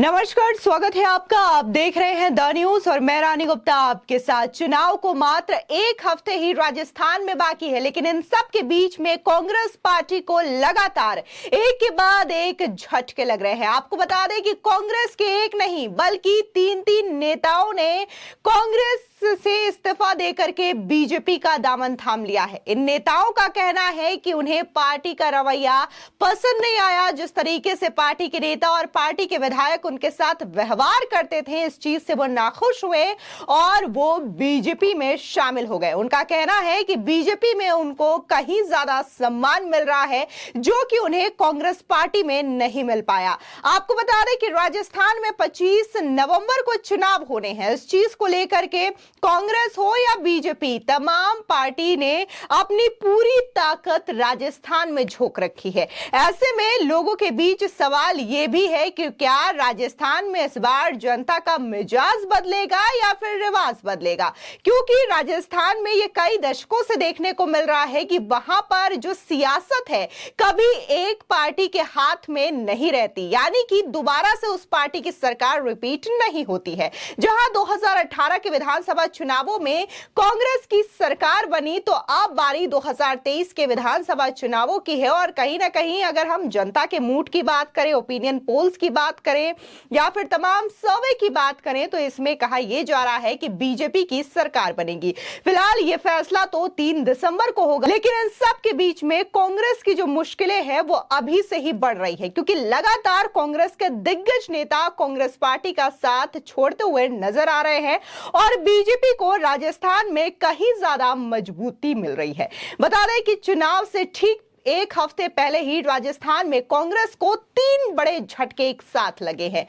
नमस्कार, स्वागत है आपका। आप देख रहे हैं द न्यूज और मैं रानी गुप्ता आपके साथ। चुनाव को मात्र एक हफ्ते ही राजस्थान में बाकी है, लेकिन इन सब के बीच में कांग्रेस पार्टी को लगातार एक के बाद एक झटके लग रहे हैं। आपको बता दें कि कांग्रेस के एक नहीं बल्कि तीन नेताओं ने कांग्रेस से इस्तीफा देकर के बीजेपी का दामन थाम लिया है। इन नेताओं का कहना है कि उन्हें पार्टी का रवैया पसंद नहीं आया। जिस तरीके से पार्टी के नेता और पार्टी के विधायक उनके साथ व्यवहार करते थे, इस चीज से वो नाखुश हुए और वो बीजेपी में शामिल हो गए। उनका कहना है कि बीजेपी में उनको कहीं ज्यादा सम्मान मिल रहा है, जो कि उन्हें कांग्रेस पार्टी में नहीं मिल पाया। आपको बता दें कि राजस्थान में 25 नवंबर को चुनाव होने हैं। इस चीज को लेकर के कांग्रेस हो या बीजेपी, तमाम पार्टी ने अपनी पूरी ताकत राजस्थान में झोंक रखी है। ऐसे में लोगों के बीच सवाल यह भी है कि क्या राजस्थान में इस बार जनता का मिजाज बदलेगा या फिर रिवाज बदलेगा, क्योंकि राजस्थान में ये कई दशकों से देखने को मिल रहा है कि वहां पर जो सियासत है कभी एक पार्टी के हाथ में नहीं रहती, यानी कि दोबारा से उस पार्टी की सरकार रिपीट नहीं होती है। जहां 2018 के विधानसभा चुनावों में कांग्रेस की सरकार बनी, तो अब बारी 2023 के विधानसभा चुनावों की है। और कहीं ना कहीं अगर हम जनता के मूड की बात करें, ओपिनियन पोल्स की बात करें या फिर तमाम सर्वे की बात करें, तो इसमें कहा यह जा रहा है कि बीजेपी की सरकार बनेगी। फिलहाल यह फैसला तो 3 दिसंबर को होगा, लेकिन इन सब के बीच में कांग्रेस की जो मुश्किलें हैं वो अभी से ही बढ़ रही है, क्योंकि लगातार कांग्रेस के दिग्गज नेता कांग्रेस पार्टी का साथ छोड़ते हुए नजर आ रहे हैं और बीजेपी को राजस्थान में कहीं ज्यादा मजबूती मिल रही है। बता दें कि चुनाव से ठीक एक हफ्ते पहले ही राजस्थान में कांग्रेस को 3 बड़े झटके एक साथ लगे हैं।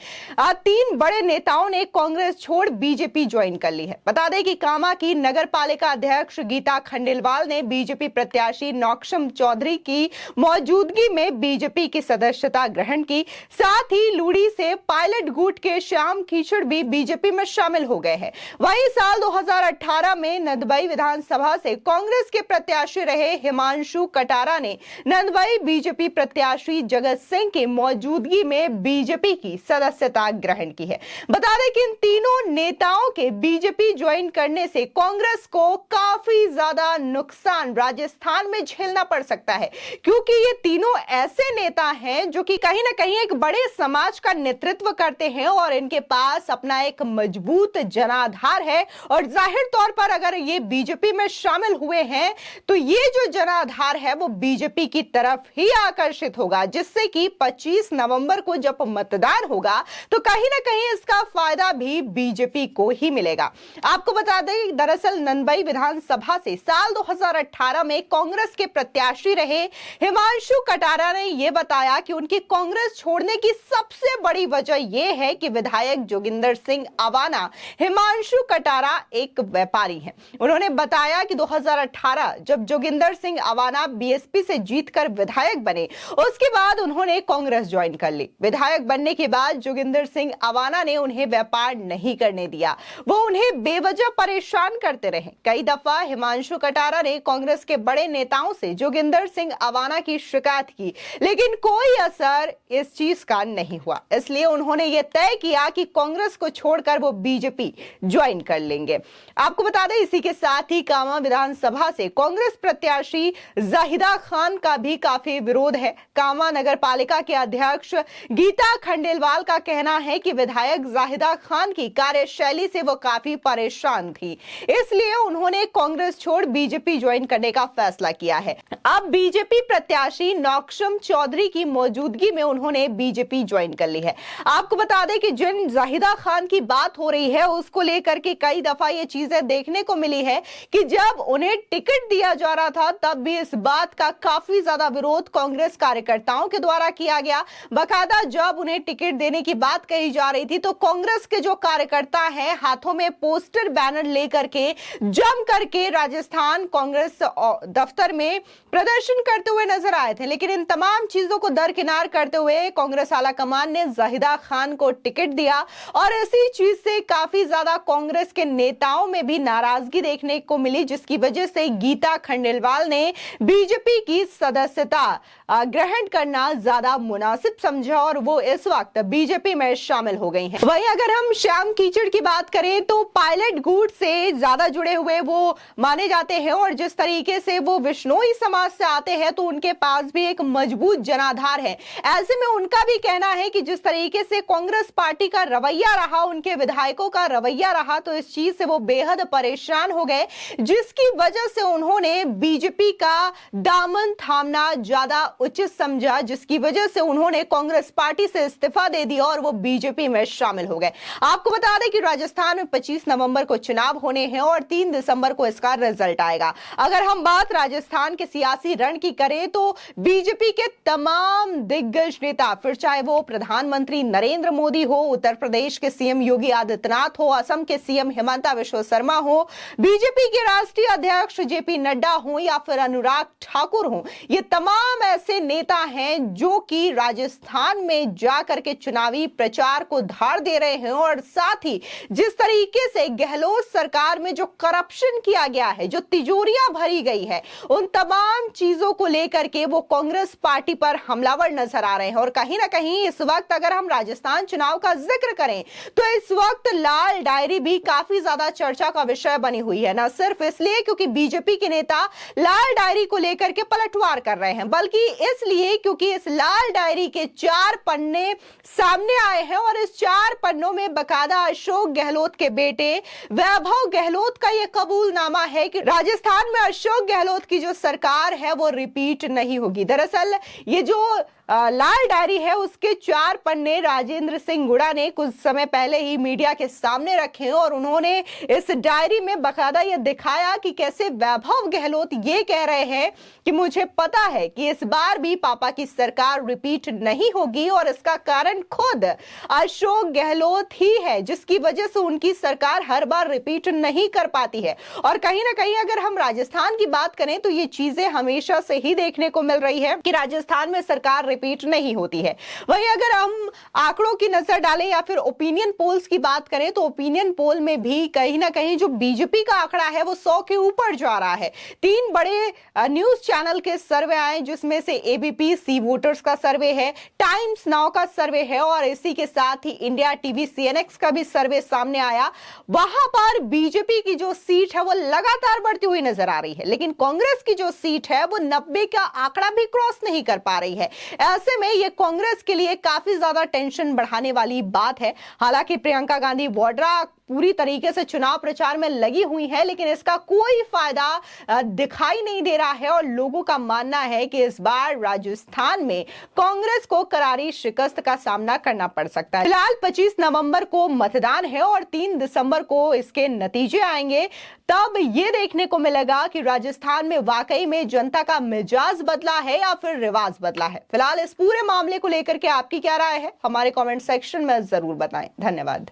3 बड़े नेताओं ने कांग्रेस छोड़ बीजेपी ज्वाइन कर ली है। बता दें कि कामा की नगर पालिका अध्यक्ष गीता खंडेलवाल ने बीजेपी प्रत्याशी नौक्षम चौधरी की मौजूदगी में बीजेपी की सदस्यता ग्रहण की। साथ ही लूड़ी से पायलट गुट के श्याम कीचड़ भी बीजेपी में शामिल हो गए हैं। वहीं साल 2018 में नंदबई विधानसभा से कांग्रेस के प्रत्याशी रहे हिमांशु कटारा ने नंदबई बीजेपी प्रत्याशी जगत सिंह की मौजूदगी में बीजेपी की सदस्यता ग्रहण की है। बता दें कि इन तीनों नेताओं के बीजेपी ज्वाइन करने से कांग्रेस को काफी ज्यादा नुकसान राजस्थान में झेलना पड़ सकता है, क्योंकि ये तीनों ऐसे नेता हैं जो कि कहीं ना कहीं एक बड़े समाज का नेतृत्व करते हैं और इनके पास अपना एक मजबूत जनाधार है। और जाहिर तौर पर अगर ये बीजेपी में शामिल हुए हैं तो ये जो जनाधार है वो बीजेपी की तरफ ही आकर्षित होगा, जिससे कि 25 नवंबर को जब मतदान होगा तो कहीं ना कहीं इसका फायदा भी बीजेपी को ही मिलेगा। आपको बता दें, दरअसल नंदबई विधानसभा से साल 2018 में कांग्रेस के प्रत्याशी रहे हिमांशु कटारा ने यह बताया कि उनकी कांग्रेस छोड़ने की सबसे बड़ी वजह यह है कि विधायक जोगिंदर सिंह अवाना हिमांशु कटारा एक व्यापारी हैं। उन्होंने बताया कि 2018 जब जोगिंदर सिंह अवाना बीएसपी से जीतकर विधायक बने, उसके बाद उन्होंने कांग्रेस ज्वाइन कर ली। विधायक बनने के बाद जोगिंदर सिंह अवाना ने उन्हें व्यापार नहीं करने दिया, वो उन्हें बेवजह परेशान करते रहे। कई दफा हिमांशु कटारा ने कांग्रेस के बड़े नेताओं से जोगिंदर सिंह अवाना की शिकायत की, लेकिन कोई असर इस चीज का नहीं हुआ। इसलिए उन्होंने यह तय किया कि कांग्रेस को छोड़कर वो बीजेपी ज्वाइन कर लेंगे। आपको बता दें, इसी के साथ ही कामा विधानसभा से कांग्रेस प्रत्याशी जाहिदा खान का भी काफी विरोध है। कामा नगर पालिका के अध्यक्ष गीता खंडेलवाल का कहना है कि विधायक जाहिदा खान की कार्यशैली से वो काफी परेशान थी, इसलिए उन्होंने कांग्रेस छोड़ बीजेपी ज्वाइन करने का फैसला किया है। अब बीजेपी प्रत्याशी नौक्षम चौधरी की मौजूदगी में उन्होंने बीजेपी ज्वाइन कर ली है। आपको बता दें कि जिन जाहिदा खान की बात हो रही है उसको लेकर के कई दफा ये चीजें देखने को मिली है कि जब उन्हें टिकट दिया जा रहा था तब भी इस बात का काफी ज्यादा विरोध कांग्रेस कार्यकर्ताओं के द्वारा किया गया। बाकायदा जब उन्हें टिकट देने की बात कही जा रही थी तो कांग्रेस के जो कार्यकर्ता हैं हाथों में पोस्टर बैनर लेकर के जम करके राजस्थान कांग्रेस दफ्तर में प्रदर्शन करते हुए नजर आए थे। लेकिन इन तमाम चीजों को दरकिनार करते हुए कांग्रेस आला कमान ने जाहिदा खान को टिकट दिया और इसी चीज से काफी ज्यादा कांग्रेस के नेताओं में भी नाराजगी देखने को मिली, जिसकी वजह से गीता खंडेलवाल ने बीजेपी की सदस्यता ग्रहण करना ज्यादा मुनासिब समझा और वो इस वक्त बीजेपी में शामिल हो गई हैं। वहीं अगर हम श्याम कीचड़ की बात करें तो पायलट गुट से ज्यादा जुड़े हुए वो माने जाते हैं और जिस तरीके से वो विश्नोई समाज से आते हैं तो उनके पास भी एक मजबूत जनाधार है। ऐसे में उनका भी कहना है कि जिस तरीके से कांग्रेस पार्टी का रवैया रहा, उनके विधायकों का रवैया रहा, तो इस चीज से वो बेहद परेशान हो गए, जिसकी वजह से उन्होंने बीजेपी का दामन थामना ज्यादा उचित समझा, जिसकी वजह से उन्होंने कांग्रेस पार्टी से इस्तीफा दे दिया और वो बीजेपी में शामिल हो गए। आपको बता दें कि राजस्थान में 25 नवंबर को चुनाव होने हैं और 3 दिसंबर को इसका रिजल्ट आएगा। अगर हम बात राजस्थान के सियासी रण की करें तो बीजेपी के तमाम दिग्गज नेता, फिर चाहे वो प्रधानमंत्री नरेंद्र मोदी हो, उत्तर प्रदेश के सीएम योगी आदित्यनाथ हो, असम के सीएम हिमंता बिस्वा शर्मा हो, बीजेपी के राष्ट्रीय अध्यक्ष जेपी नड्डा हो या फिर अनुराग ठाकुर हो, ये तमाम ऐसे नेता हैं जो कि राजस्थान में जाकर के चुनावी प्रचार को धार दे रहे हैं और साथ ही जिस तरीके से गहलोत सरकार में जो करप्शन किया गया है, जो तिजोरियां भरी गई है, उन तमाम चीजों को लेकर के वो कांग्रेस पार्टी पर हमलावर नजर आ रहे हैं। और कहीं ना कहीं इस वक्त अगर हम राजस्थान चुनाव का जिक्र करें तो इस वक्त लाल डायरी भी काफी ज्यादा चर्चा का विषय बनी हुई है, ना सिर्फ इसलिए क्योंकि बीजेपी के नेता लाल डायरी को लेकर के पलटवार कर रहे हैं, बल्कि इसलिए क्योंकि इस लाल डायरी के 4 पन्ने सामने आए हैं और इस 4 पन्नों में बकायदा अशोक गहलोत के बेटे वैभव गहलोत का यह कबूलनामा है कि राजस्थान में अशोक गहलोत की जो सरकार है वो रिपीट नहीं होगी। दरअसल ये जो लाल डायरी है उसके 4 पन्ने राजेंद्र सिंह गुड़ा ने कुछ समय पहले ही मीडिया के सामने रखे और उन्होंने इस डायरी में बकायदा यह दिखाया कि कैसे वैभव गहलोत ये कह रहे हैं कि मुझे पता है कि इस बार भी पापा की सरकार रिपीट नहीं होगी और इसका कारण खुद अशोक गहलोत ही है, जिसकी वजह से उनकी सरकार हर बार रिपीट नहीं कर पाती है। और कहीं ना कहीं अगर हम राजस्थान की बात करें तो ये चीजें हमेशा से ही देखने को मिल रही है कि राजस्थान में सरकार रिपीट नहीं होती है। वहीं अगर हम आंकड़ों की नजर डालें या फिर ओपिनियन पोल्स की बात करें तो ओपिनियन पोल में भी कहीं ना कहीं जो बीजेपी का आंकड़ा है वो 100 के ऊपर जा रहा है। 3 बड़े न्यूज चैनल के सर्वे आए जिसमें से एबीपी सी वोटर्स का सर्वे है, टाइम्स नाउ का सर्वे है और इसी के साथ ही इंडिया टीवी सीएनएक्स का भी सर्वे सामने आया। वहां पर बीजेपी की जो सीट है वो लगातार बढ़ती हुई नजर आ रही है, लेकिन कांग्रेस की जो सीट है वो 90 का आंकड़ा भी क्रॉस नहीं कर पा रही है। ऐसे में ये कांग्रेस के लिए काफी ज्यादा टेंशन बढ़ाने वाली बात है। हालांकि प्रियंका गांधी वाड्रा पूरी तरीके से चुनाव प्रचार में लगी हुई है, लेकिन इसका कोई फायदा दिखाई नहीं दे रहा है और लोगों का मानना है कि इस बार राजस्थान में कांग्रेस को करारी शिकस्त का सामना करना पड़ सकता है। फिलहाल 25 नवंबर को मतदान है और 3 दिसंबर को इसके नतीजे आएंगे, तब ये देखने को मिलेगा कि राजस्थान में वाकई में जनता का मिजाज बदला है या फिर रिवाज बदला है। फिलहाल इस पूरे मामले को लेकर के आपकी क्या राय है, हमारे कमेंट सेक्शन में जरूर बताएं। धन्यवाद।